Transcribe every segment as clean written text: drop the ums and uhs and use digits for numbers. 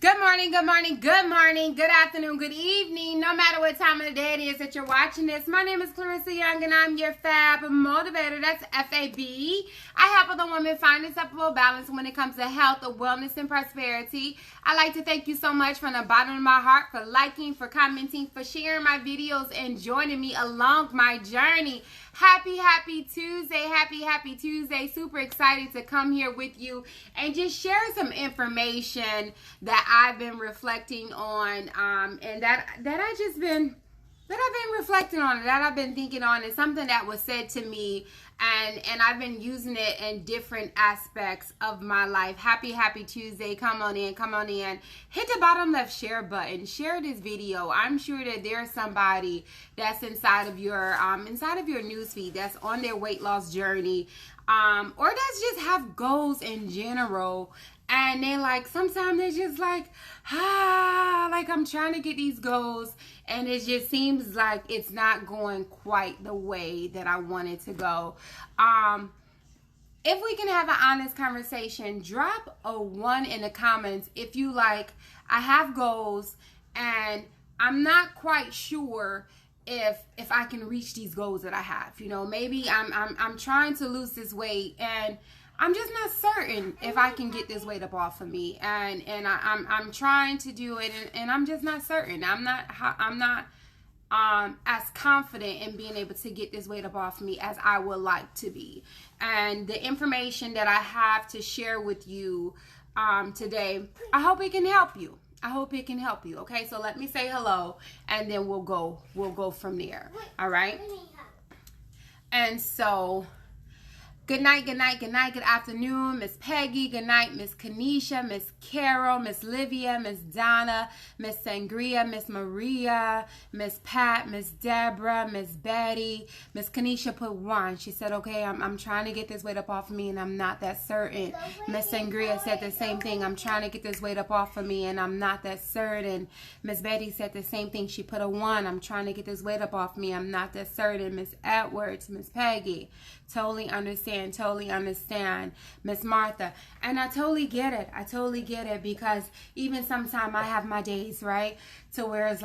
Good morning, good morning, good morning, good afternoon, good evening, no matter what time of the day it is that you're watching this. My name is Clarissa Young and I'm your Fab Motivator. That's F-A-B. I help other women find acceptable balance when it comes to health, wellness, and prosperity. I'd like to thank you so much from the bottom of my heart for liking, for commenting, for sharing my videos, and joining me along my journey. Happy Tuesday, happy Tuesday. Super excited to come here with you and just share some information that I've been reflecting on, and that I've been reflecting on, that I've been thinking on. It's something that was said to me, and I've been using it in different aspects of my life. Happy Tuesday. Come on in. Hit the bottom left share button. Share this video. I'm sure that there's somebody that's inside of your newsfeed that's on their weight loss journey, or that's just have goals in general. And they sometimes they're just like I'm trying to get these goals and it just seems like it's not going quite the way that I want it to go. If we can have an honest conversation, drop a 1 in the comments if you I have goals and I'm not quite sure if I can reach these goals that I have. You know, maybe I'm trying to lose this weight and I'm just not certain if I can get this weight up off of me, and I'm trying to do it, and I'm just not certain. I'm not as confident in being able to get this weight up off of me as I would like to be. And the information that I have to share with you today, I hope it can help you. Okay, so let me say hello, and then we'll go from there. All right. And so, good night, good afternoon, Miss Peggy, good night, Miss Kanisha, Miss Carol, Miss Livia, Miss Donna, Miss Sangria, Miss Maria, Miss Pat, Miss Deborah, Miss Betty. Miss Kanisha put 1. She said, okay, I'm trying to get this weight up off of me and I'm not that certain. Miss Sangria said the same thing. I'm trying to get this weight up off of me and I'm not that certain. Miss Betty said the same thing. She put a 1. I'm trying to get this weight up off of me. I'm not that certain. Miss Edwards, Miss Peggy, totally understand. Miss Martha, and I totally get it because even sometimes I have my days, right, to where it's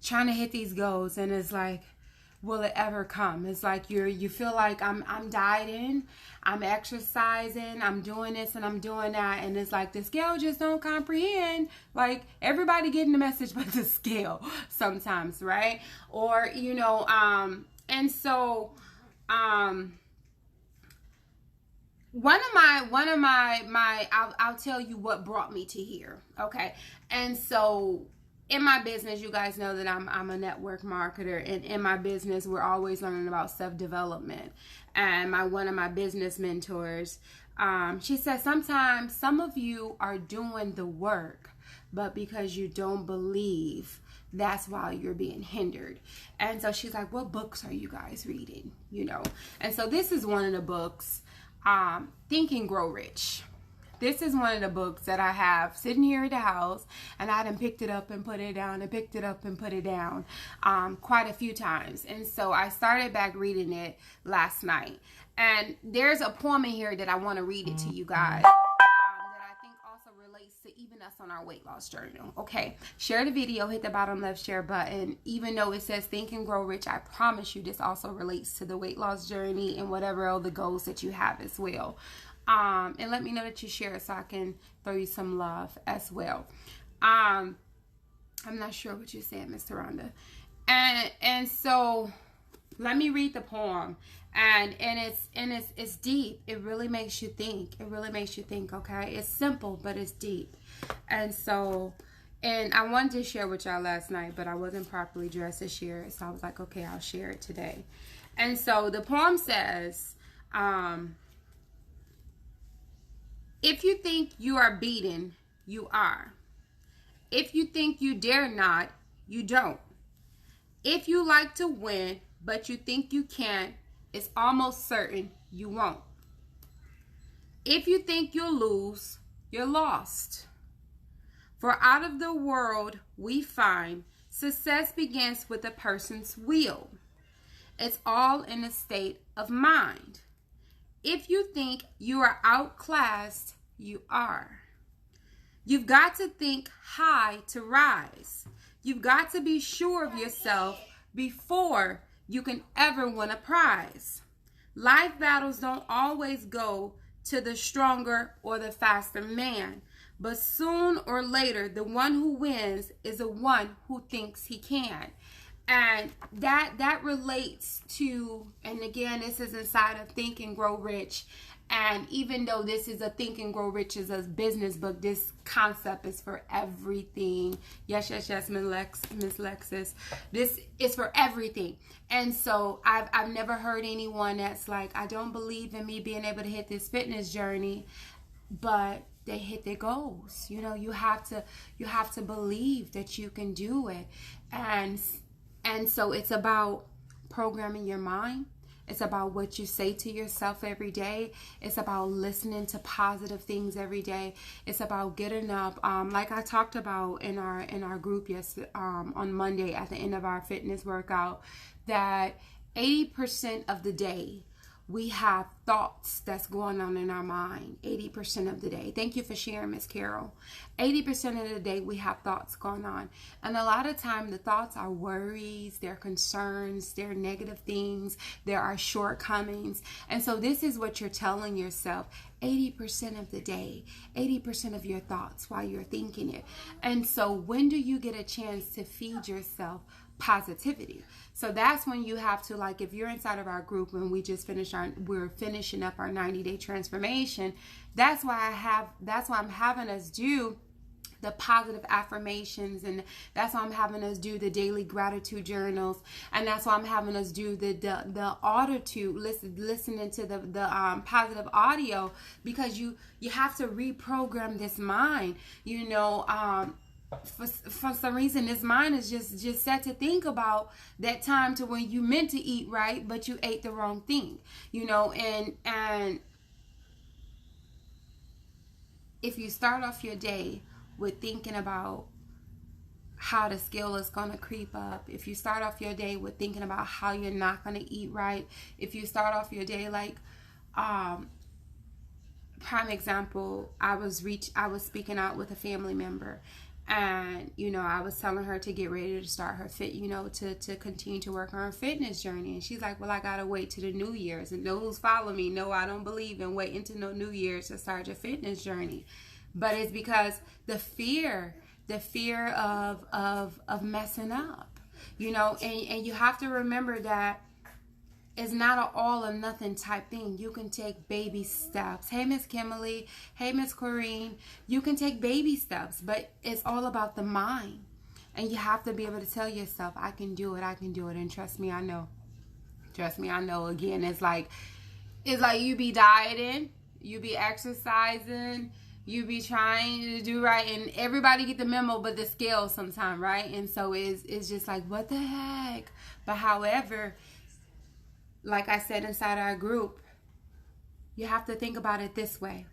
trying to hit these goals, and it's will it ever come? It's you feel like I'm dieting, I'm exercising, I'm doing this and I'm doing that, and it's the scale just don't comprehend. Everybody getting the message but the scale sometimes, right? Or and so one of my I'll tell you what brought me to here. Okay. And so in my business, you guys know that I'm a network marketer, and in my business we're always learning about self-development. And one of my business mentors, she said, sometimes some of you are doing the work, but because you don't believe, that's why you're being hindered. And so she's like, what books are you guys reading? And so this is one of the books, Think and Grow Rich. This is one of the books that I have sitting here at the house, and I done picked it up and put it down and picked it up and put it down quite a few times. And so I started back reading it last night. And there's a poem in here that I want to read it to you guys. Relates to even us on our weight loss journey. Okay, share the video, hit the bottom left share button. Even though it says Think and Grow Rich, I promise you this also relates to the weight loss journey and whatever other goals that you have as well. And let me know that you share it so I can throw you some love as well. I'm not sure what you said, Miss Rhonda. And so let me read the poem. And it's deep. It really makes you think. Okay, it's simple, but it's deep. And so, and I wanted to share with y'all last night, but I wasn't properly dressed to share it. So I was like, okay, I'll share it today. And so the poem says, if you think you are beaten, you are. If you think you dare not, you don't. If you like to win, but you think you can't, it's almost certain you won't. If you think you'll lose, you're lost. For out of the world we find success begins with a person's will. It's all in a state of mind. If you think you are outclassed, you are. You've got to think high to rise. You've got to be sure of yourself before you can ever win a prize. Life battles don't always go to the stronger or the faster man, but soon or later, the one who wins is the one who thinks he can. And that relates to, and again, this is inside of Think and Grow Rich. And even though this is a Think and Grow Rich is a business book, this concept is for everything. Yes, Miss Lexus. This is for everything. And so I've never heard anyone that's like, I don't believe in me being able to hit this fitness journey, but they hit their goals. You know, you have to believe that you can do it. And so it's about programming your mind. It's about what you say to yourself every day. It's about listening to positive things every day. It's about getting up. Like I talked about in our group yesterday, on Monday at the end of our fitness workout, that 80% of the day we have thoughts that's going on in our mind. 80% of the day. Thank you for sharing, Miss Carol. 80% of the day we have thoughts going on. And a lot of time the thoughts are worries, they're concerns, they're negative things, there are shortcomings. And so this is what you're telling yourself 80% of the day, 80% of your thoughts while you're thinking it. And so when do you get a chance to feed yourself positivity? So that's when you have to, like, if you're inside of our group and we're finishing up our 90-day transformation, that's why I'm having us do the positive affirmations, and that's why I'm having us do the daily gratitude journals, and that's why I'm having us do the auditude, listening to the positive audio, because you have to reprogram this mind, you know. For some reason, this mind is just set to think about that time to when you meant to eat right, but you ate the wrong thing, you know. And if you start off your day with thinking about how the scale is going to creep up, if you start off your day with thinking about how you're not going to eat right, if you start off your day like, prime example, I was speaking out with a family member. And, you know, I was telling her to get ready to start her to continue to work on her fitness journey. And she's like, well, I got to wait to the New Year's. And those follow me know I don't believe in waiting to no New Year's to start your fitness journey. But it's because the fear of messing up, you know, and you have to remember that it's not an all or nothing type thing. You can take baby steps. Hey, Miss Kimberly. Hey, Miss Corrine. You can take baby steps, but it's all about the mind. And you have to be able to tell yourself, I can do it. I can do it. And trust me, I know. Trust me, I know. Again, it's like you be dieting, you be exercising, you be trying to do right, and everybody get the memo but the scale sometime, right? And so it's just like, what the heck? But however, like I said inside our group, you have to think about it this way.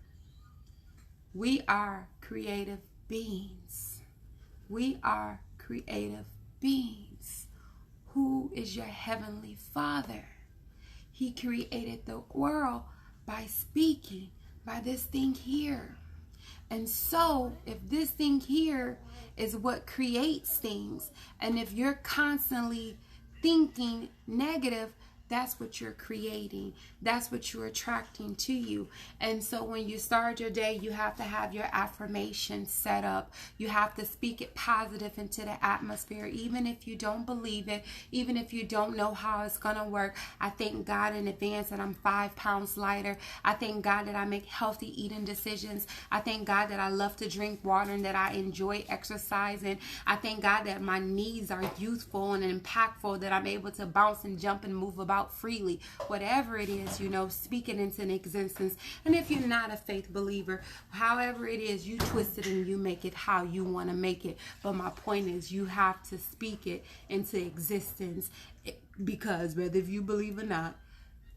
We are creative beings. We are creative beings. Who is your heavenly Father? He created the world by speaking, by this thing here. And so if this thing here is what creates things, and if you're constantly thinking negative, that's what you're creating. That's what you're attracting to you. And so when you start your day, you have to have your affirmation set up. You have to speak it positive into the atmosphere, even if you don't believe it, even if you don't know how it's going to work. I thank God in advance that I'm 5 pounds lighter. I thank God that I make healthy eating decisions. I thank God that I love to drink water and that I enjoy exercising. I thank God that my knees are youthful and impactful, that I'm able to bounce and jump and move about freely. Whatever it is, you know, speak it into existence. And if you're not a faith believer, however it is, you twist it and you make it how you want to make it. But my point is, you have to speak it into existence, because whether if you believe or not,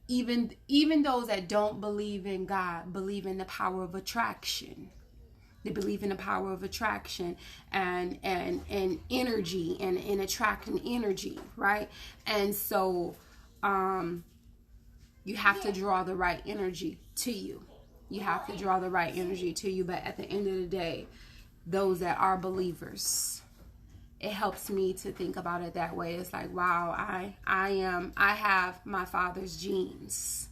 even those that don't believe in God believe in the power of attraction. They believe in the power of attraction and energy and attracting energy, right? And so you have to draw the right energy to you. You have to draw the right energy to you. But at the end of the day, those that are believers. It helps me to think about it that way. It's like, wow, I have my father's genes.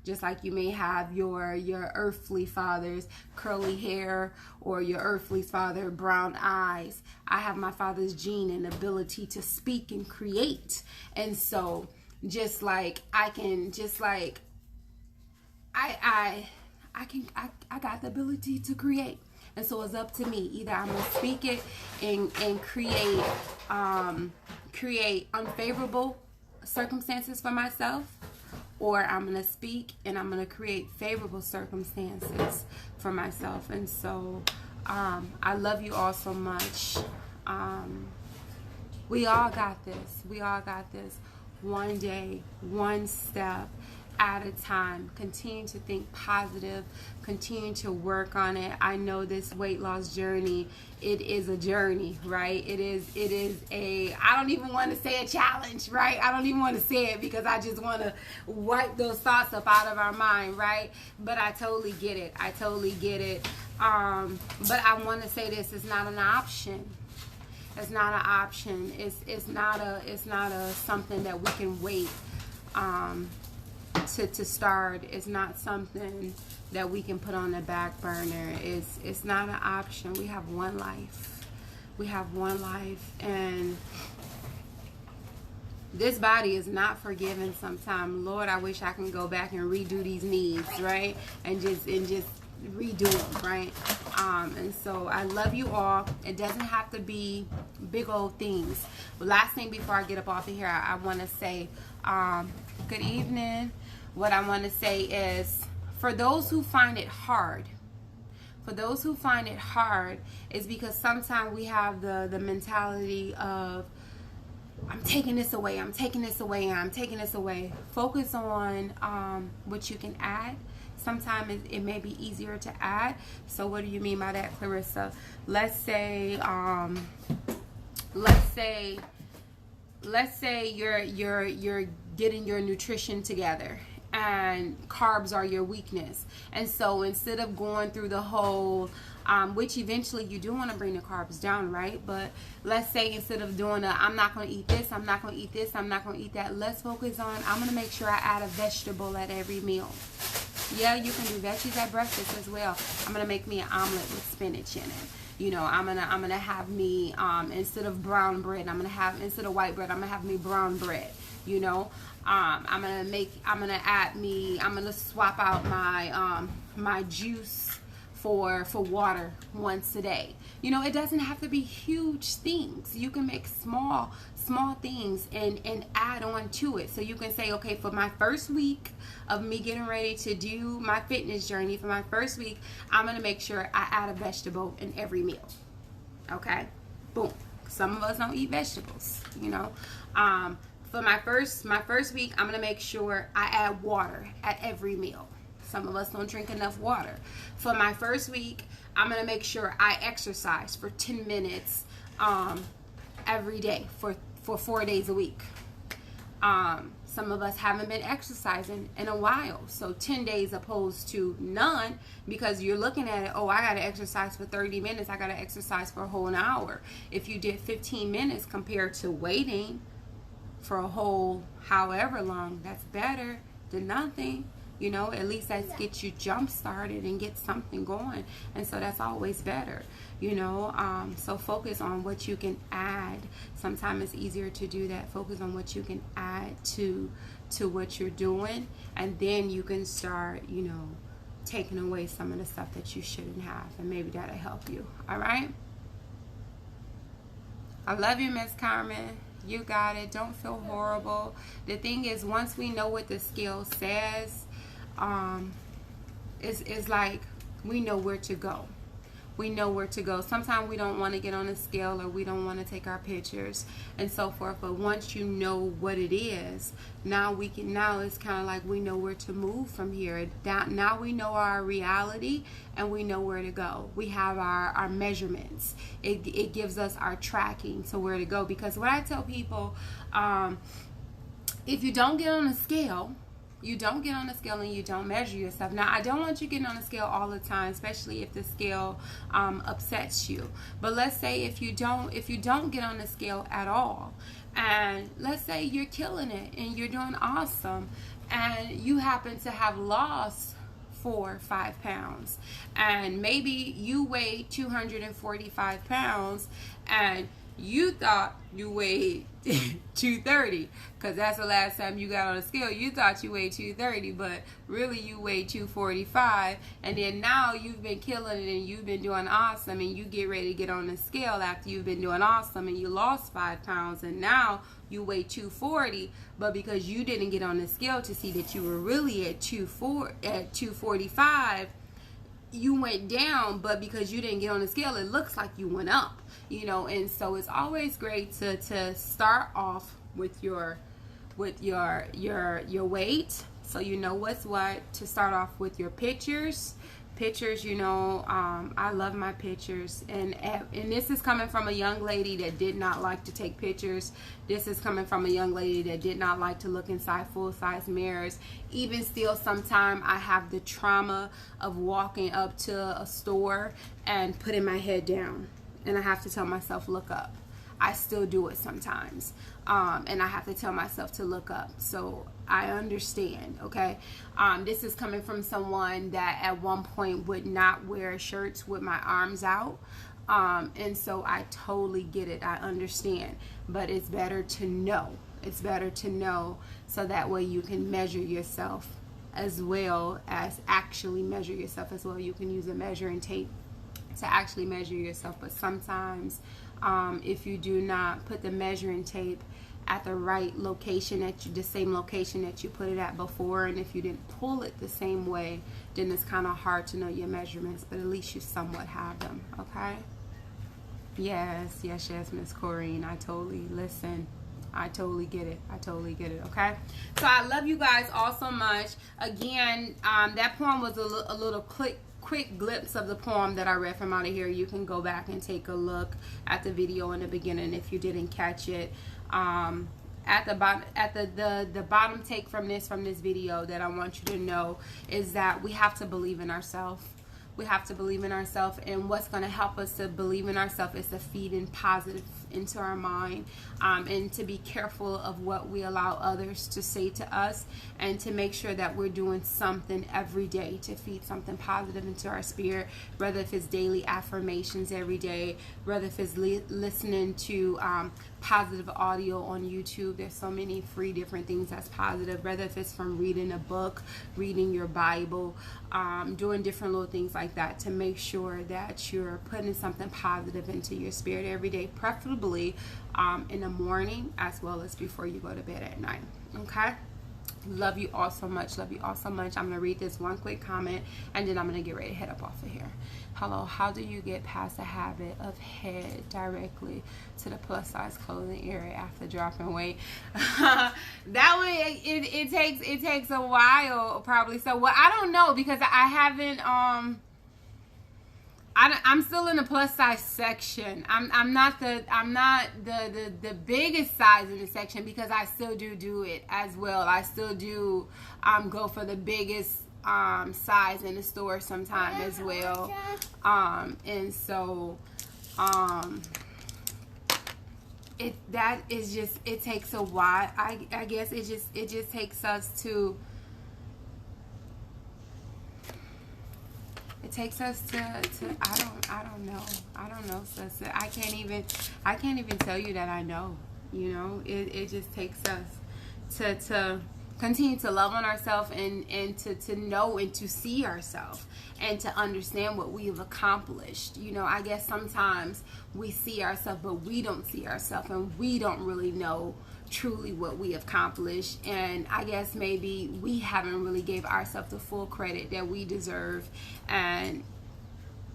Just like you may have your earthly father's curly hair, or your earthly father brown eyes. I have my father's gene and ability to speak and create. And so just like I got the ability to create. And so it's up to me. Either I'm gonna speak it and create unfavorable circumstances for myself, or I'm going to speak and I'm going to create favorable circumstances for myself. And so I love you all so much. We all got this. We all got this. One day, one step at a time. Continue to think positive. Continue to work on it. I know this weight loss journey, it is a journey, right? It is I don't even want to say a challenge, right? I don't even want to say it because I just want to wipe those thoughts up out of our mind, right? But I totally get it. I totally get it. But I want to say this, it's not an option. It's not an option. It's not a something that we can wait to start. It's not something that we can put on the back burner. It's not an option. We have one life. We have one life, and this body is not forgiven sometimes. Lord, I wish I can go back and redo these knees, right? And just redo them, right? And so I love you all. It doesn't have to be big old things. But last thing before I get up off of here, I want to say good evening. What I want to say is, for those who find it hard, is because sometimes we have the mentality of, I'm taking this away, I'm taking this away, I'm taking this away. Focus on what you can add. Sometimes it may be easier to add. So what do you mean by that, Clarissa? Let's say you're getting your nutrition together, and carbs are your weakness. And so instead of going through the whole, which eventually you do want to bring the carbs down, right? But let's say instead of doing I'm not going to eat this, I'm not going to eat this, I'm not going to eat that, let's focus on, I'm going to make sure I add a vegetable at every meal. Yeah, you can do veggies at breakfast as well. I'm going to make me an omelet with spinach in it. You know, I'm gonna have me, instead of brown bread, instead of white bread, I'm gonna have me brown bread. You know, I'm gonna swap out my juice for water once a day. You know, it doesn't have to be huge things. You can make small things and add on to it. So you can say, okay, for my first week of me getting ready to do my fitness journey, for my first week, I'm going to make sure I add a vegetable in every meal. Okay? Boom. Some of us don't eat vegetables, you know. For my first week, I'm going to make sure I add water at every meal. Some of us don't drink enough water. For my first week, I'm going to make sure I exercise for 10 minutes every day for 4 days a week. Some of us haven't been exercising in a while. So 10 days opposed to none, because you're looking at it, oh, I got to exercise for 30 minutes. I got to exercise for a whole hour. If you did 15 minutes compared to waiting for a whole however long, that's better than nothing. You know, at least that gets you jump started and get something going. And so that's always better, you know. So focus on what you can add. Sometimes it's easier to do that. Focus on what you can add to what you're doing. And then you can start, you know, taking away some of the stuff that you shouldn't have. And maybe that'll help you. All right? I love you, Miss Carmen. You got it. Don't feel horrible. The thing is, once we know what the scale says, it's like we know where to go. We know where to go. Sometimes we don't want to get on a scale, or we don't want to take our pictures and so forth. But once you know what it is, now it's kind of like we know where to move from here. Now we know our reality and we know where to go. We have our measurements. It gives us our tracking to where to go. Because what I tell people, if you don't get on a scale, you don't get on the scale and you don't measure yourself. Now, I don't want you getting on the scale all the time, especially if the scale upsets you. But let's say if you don't get on the scale at all, and let's say you're killing it and you're doing awesome, and you happen to have lost 4 or 5 pounds, and maybe you weigh 245 pounds and you thought you weighed 230, because that's the last time you got on the scale. You thought you weighed 230, but really you weighed 245. And then now you've been killing it and you've been doing awesome, and you get ready to get on the scale after you've been doing awesome and you lost 5 pounds, and now you weigh 240. But because you didn't get on the scale to see that you were really at 245, you went down. But because you didn't get on the scale, it looks like you went up, you know. And so it's always great to start off with your weight, so you know what's what. To start off with your pictures, you know. I love my pictures, and this is coming from a young lady that did not like to take pictures. This is coming from a young lady that did not like to look inside full-size mirrors. Even still, sometimes I have the trauma of walking up to a store and putting my head down, and I have to tell myself, look up. I still do it sometimes, and I have to tell myself to look up. So I understand, okay? This is coming from someone that at one point would not wear shirts with my arms out, and so I totally get it. I understand, but it's better to know. It's better to know, so that way you can measure yourself as well as actually measure yourself as well. You can use a measuring tape to actually measure yourself, but sometimes if you do not put the measuring tape at the right location, the same location that you put it at before, and if you didn't pull it the same way, then it's kind of hard to know your measurements, but at least you somewhat have them, okay? Yes, Miss Corrine, I totally get it. Okay, so I love you guys all so much. Again, that poem was a little quick glimpse of the poem that I read from out of here. You can go back and take a look at the video in the beginning if you didn't catch it. At the bottom take from this video that I want you to know is that we have to believe in ourselves. We have to believe in ourselves, and what's going to help us to believe in ourselves is to feed in positive into our mind, and to be careful of what we allow others to say to us, and to make sure that we're doing something every day to feed something positive into our spirit, whether if it's daily affirmations every day, whether if it's listening to positive audio on YouTube. There's so many free different things that's positive, whether if it's from reading a book, reading your Bible, doing different little things like that, to make sure that you're putting something positive into your spirit every day, preferably in the morning as well as before you go to bed at night. Okay, love you all so much. I'm gonna read this one quick comment, and then I'm gonna get ready to head up off of here. Hello, how do you get past the habit of head directly to the plus size clothing area after dropping weight? That way it takes a while probably. So well, I don't know, because I haven't I'm still in the plus size section. I'm not the biggest size in the section, because I still do it as well. I still do go for the biggest size in the store sometime as well. And so it takes a while. I guess it just takes us to I don't know, sis. I can't even tell you that I know, you know. It just takes us to continue to love on ourselves, and to know and to see ourselves, and to understand what we have accomplished. You know, I guess sometimes we see ourselves, but we don't see ourselves, and we don't really know truly what we have accomplished. And I guess maybe we haven't really gave ourselves the full credit that we deserve, and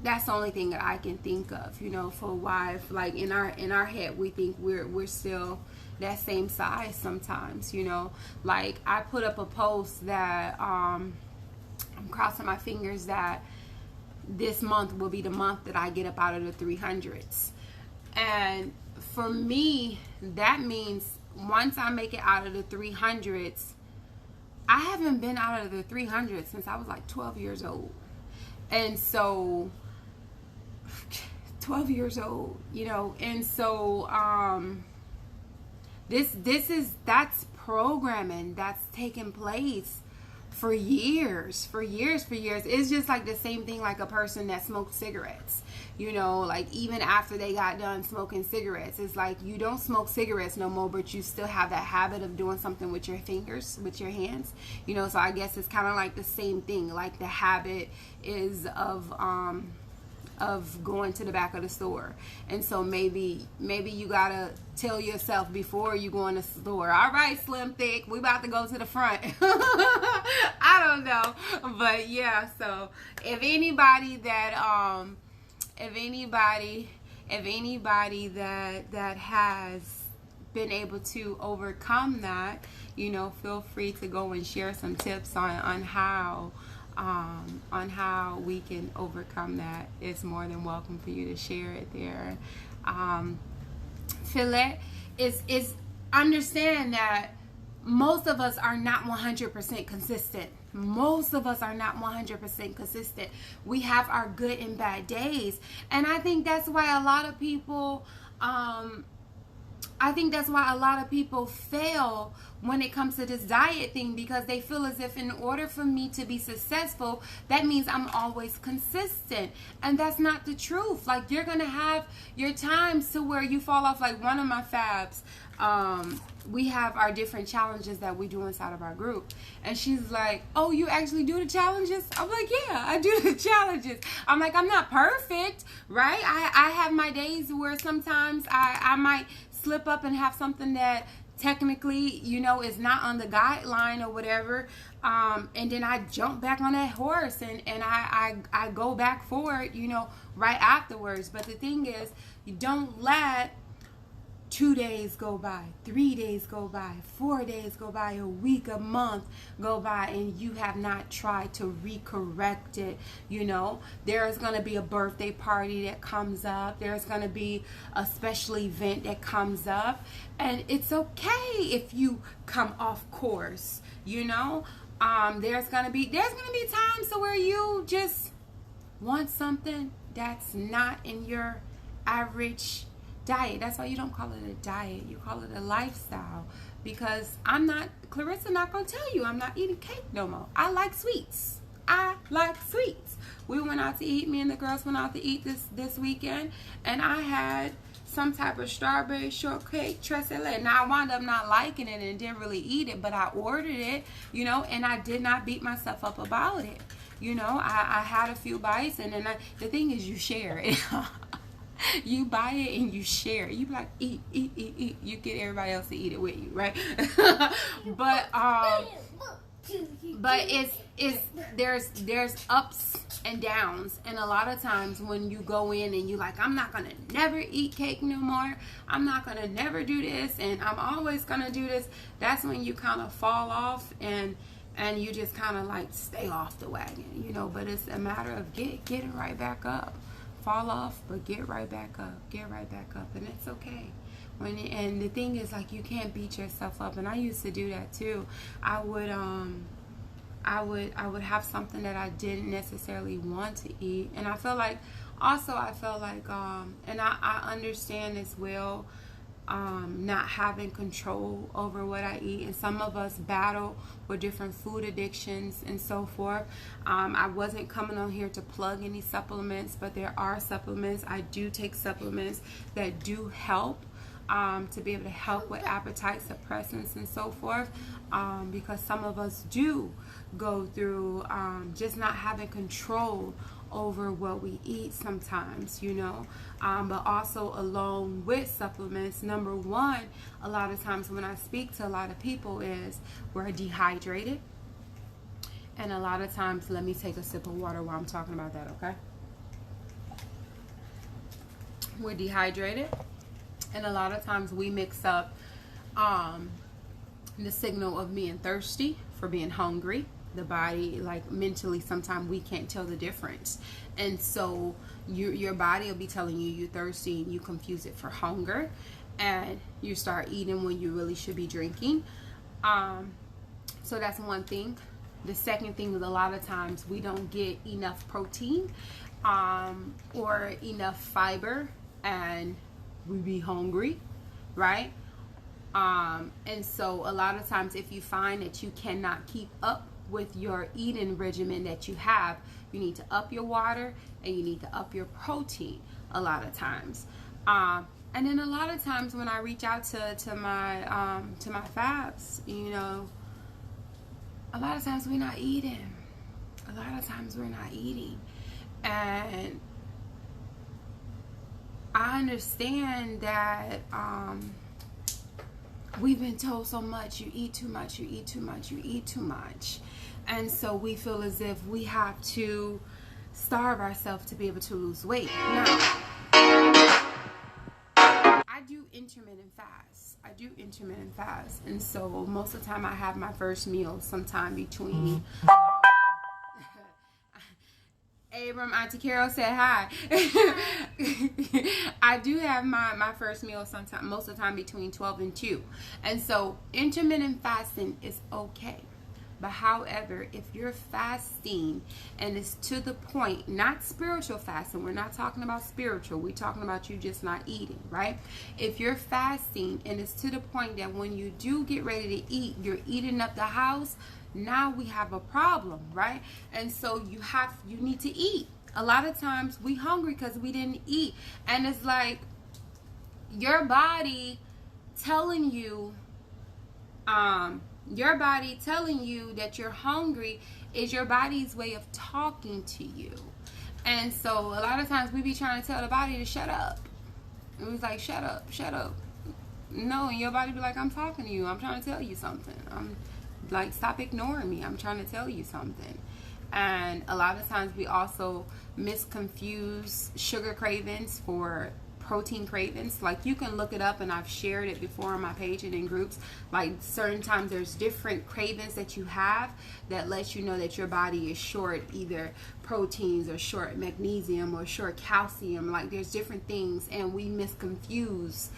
that's the only thing that I can think of, you know, for why, like in our head we think we're still that same size sometimes, you know. Like I put up a post that I'm crossing my fingers that this month will be the month that I get up out of the 300s, and for me that means once I make it out of the 300s, I haven't been out of the 300 since I was like 12 years old. And so 12 years old, you know, and so that's programming that's taken place for years. It's just like the same thing like a person that smokes cigarettes, you know, like even after they got done smoking cigarettes, it's like you don't smoke cigarettes no more, but you still have that habit of doing something with your fingers, with your hands, you know. So I guess it's kind of like the same thing, like the habit is of going to the back of the store. And so maybe you gotta tell yourself before you go in the store, all right, Slim Thick, we about to go to the front. I don't know, but yeah. So if anybody that that has been able to overcome that, you know, feel free to go and share some tips on how we can overcome that. It's more than welcome for you to share it there. Is understand that most of us are not 100% consistent. Most of us are not 100% consistent. We have our good and bad days, and I think that's why a lot of people fail when it comes to this diet thing, because they feel as if in order for me to be successful, that means I'm always consistent. And that's not the truth. Like, you're going to have your times to where you fall off. Like one of my fabs, we have our different challenges that we do inside of our group. And she's like, oh, you actually do the challenges? I'm like, yeah, I do the challenges. I'm like, I'm not perfect, right? I have my days where sometimes I might slip up and have something that technically, you know, is not on the guideline or whatever, and then I jump back on that horse and I go back forward, you know, right afterwards. But the thing is, you don't let 2 days go by, 3 days go by, 4 days go by, a week, a month go by, and you have not tried to recorrect it. You know, there's going to be a birthday party that comes up. There's going to be a special event that comes up, and it's okay if you come off course, you know. There's going to be times to where you just want something that's not in your average diet. That's why you don't call it a diet, you call it a lifestyle. Because Clarissa not gonna tell you I'm not eating cake no more. I like sweets. We went out to eat, me and the girls went out to eat this weekend, and I had some type of strawberry shortcake tresselle. Now I wound up not liking it and didn't really eat it, but I ordered it, you know, and I did not beat myself up about it. You know, I had a few bites, and then the thing is, you share it. You buy it and you share it. You be like, eat. You get everybody else to eat it with you, right? but there's ups and downs, and a lot of times when you go in and you like, I'm not gonna never eat cake no more, I'm not gonna never do this, and I'm always gonna do this, that's when you kind of fall off and you just kind of like stay off the wagon, you know. But it's a matter of getting right back up. Fall off, but get right back up, and it's okay. And the thing is, like, you can't beat yourself up, and I used to do that too. I would have something that I didn't necessarily want to eat, and I felt like and I understand as well, not having control over what I eat, and some of us battle with different food addictions and so forth. I wasn't coming on here to plug any supplements, but there are supplements. I do take supplements that do help, to be able to help with appetite suppressants and so forth, because some of us do go through just not having control over what we eat sometimes, you know. But also along with supplements, number one, a lot of times when I speak to a lot of people, is we're dehydrated. And a lot of times, let me take a sip of water while I'm talking about that, okay? We're dehydrated, and a lot of times we mix up the signal of being thirsty for being hungry. The body, like, mentally, sometimes we can't tell the difference, and so your body will be telling you you're thirsty, and you confuse it for hunger, and you start eating when you really should be drinking. So that's one thing. The second thing is a lot of times we don't get enough protein or enough fiber, and we be hungry, right? And so a lot of times if you find that you cannot keep up with your eating regimen that you have, you need to up your water and you need to up your protein a lot of times. And then a lot of times when I reach out to my fabs, you know, a lot of times we're not eating. A lot of times we're not eating. And I understand that we've been told so much, you eat too much, you eat too much, you eat too much. And so we feel as if we have to starve ourselves to be able to lose weight. Now, I do intermittent fast. And so most of the time I have my first meal sometime between Abram, Auntie Carol said hi. I do have my first meal sometime, most of the time between 12 and 2. And so intermittent fasting is okay. But however, if you're fasting and it's to the point, not spiritual fasting, we're not talking about spiritual, we're talking about you just not eating, right? If you're fasting and it's to the point that when you do get ready to eat, you're eating up the house, now we have a problem, right? And so you need to eat. A lot of times we hungry because we didn't eat. And it's like your body telling you, that you're hungry is your body's way of talking to you. And so a lot of times we be trying to tell the body to shut up. It was like, shut up. No, and your body be like, I'm talking to you. I'm trying to tell you something. I'm like, stop ignoring me. I'm trying to tell you something. And a lot of times we also misconfuse sugar cravings for protein cravings. Like, you can look it up, and I've shared it before on my page and in groups. Like, certain times there's different cravings that you have that lets you know that your body is short either proteins or short magnesium or short calcium. Like, there's different things, and we misconfuse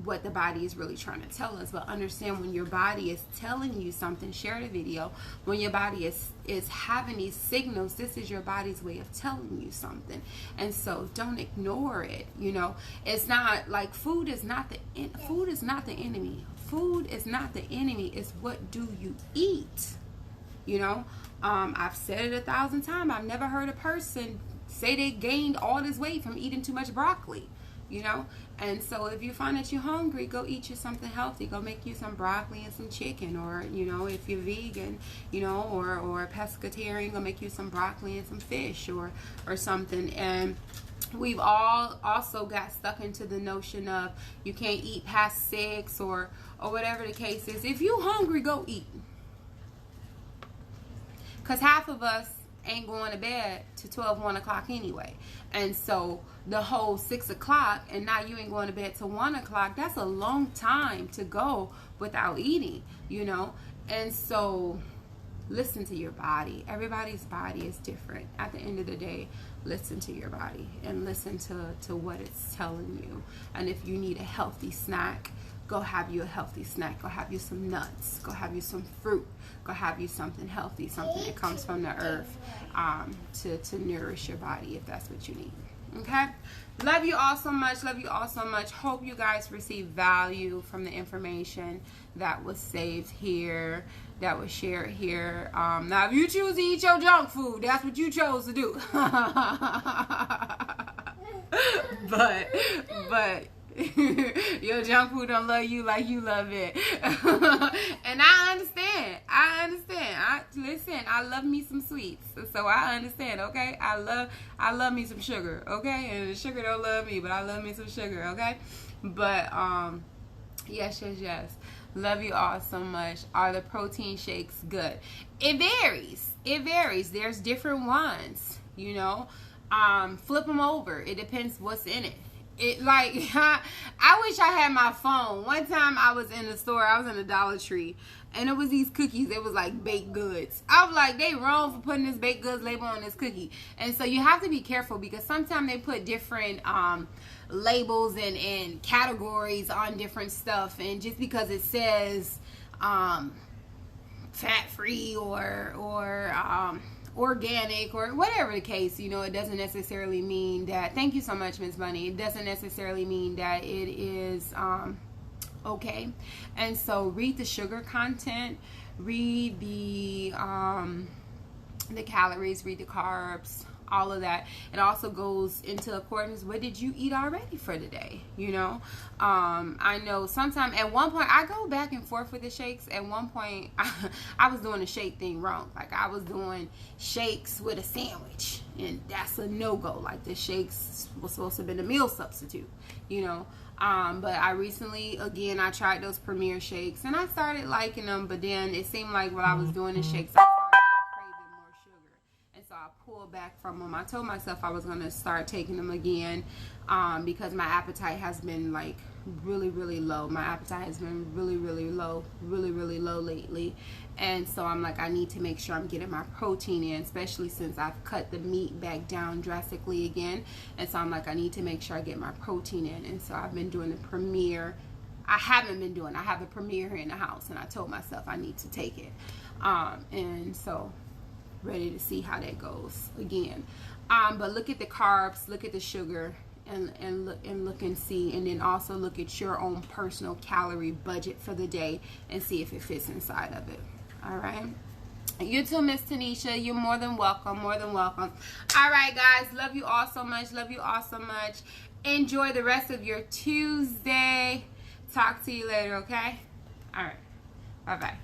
what the body is really trying to tell us. But understand, when your body is telling you something, share the video. When your body is having these signals, this is your body's way of telling you something. And so don't ignore it. You know, it's not like food is not the enemy. Food is not the enemy. It's what do you eat? You know, I've said it 1,000 times. I've never heard a person say they gained all this weight from eating too much broccoli. You know, and so if you find that you're hungry, go eat you something healthy. Go make you some broccoli and some chicken, or, you know, if you're vegan, you know, or pescatarian, go make you some broccoli and some fish or something. And we've all also got stuck into the notion of you can't eat past 6 or whatever the case is. If you hungry, go eat. Because half of us ain't going to bed to 12, 1 o'clock anyway. And so the whole 6 o'clock, and now you ain't going to bed till 1 o'clock, that's a long time to go without eating, you know. And so listen to your body. Everybody's body is different. At the end of the day, listen to your body and listen to what it's telling you. And if you need a healthy snack, go have you a healthy snack. Go have you some nuts. Go have you some fruit. Go have you something healthy, something that comes from the earth, to nourish your body if that's what you need. Okay? Love you all so much. Love you all so much. Hope you guys receive value from the information that was saved here, that was shared here. Now, if you choose to eat your junk food, that's what you chose to do. But your junk food don't love you like you love it. And I understand. Listen, I love me some sweets, so I understand. Okay, I love me some sugar. Okay, and the sugar don't love me, but I love me some sugar. Okay, but yes. Love you all so much. Are the protein shakes good? It varies. There's different ones, you know. Flip them over. It depends what's in it. I wish I had my phone. One time I was in the store, I was in the Dollar Tree, and it was these cookies. It was like baked goods. I was like, they wrong for putting this baked goods label on this cookie. And so you have to be careful, because sometimes they put different labels and categories on different stuff, and just because it says fat-free or organic or whatever the case, you know, it doesn't necessarily mean that, thank you so much, Miss Bunny, it doesn't necessarily mean that it is okay. And so read the sugar content, read the calories, read the carbs, all of that. It also goes into accordance, what did you eat already for the day, you know? I know sometimes, at one point, I go back and forth with the shakes. At one point, I was doing the shake thing wrong. Like, I was doing shakes with a sandwich, and that's a no-go. Like, the shakes was supposed to have been a meal substitute, you know? But I recently, again, I tried those Premier shakes, and I started liking them, but then it seemed like while I was doing the shakes, I I pulled back from them. I told myself I was going to start taking them again because my appetite has been like really low. My appetite has been really low lately, and so I'm like, I need to make sure I'm getting my protein in, especially since I've cut the meat back down drastically again. And so I'm like, I need to make sure I get my protein in, and so I've been doing the Premier. I have a Premier here in the house, and I told myself I need to take it, and so ready to see how that goes again. But look at the carbs, look at the sugar, and look and see, and then also look at your own personal calorie budget for the day and see if it fits inside of it. All right. You too, Miss Tanisha. You're more than welcome. All right, guys. Love you all so much. Enjoy the rest of your Tuesday. Talk to you later, okay? All right. Bye-bye.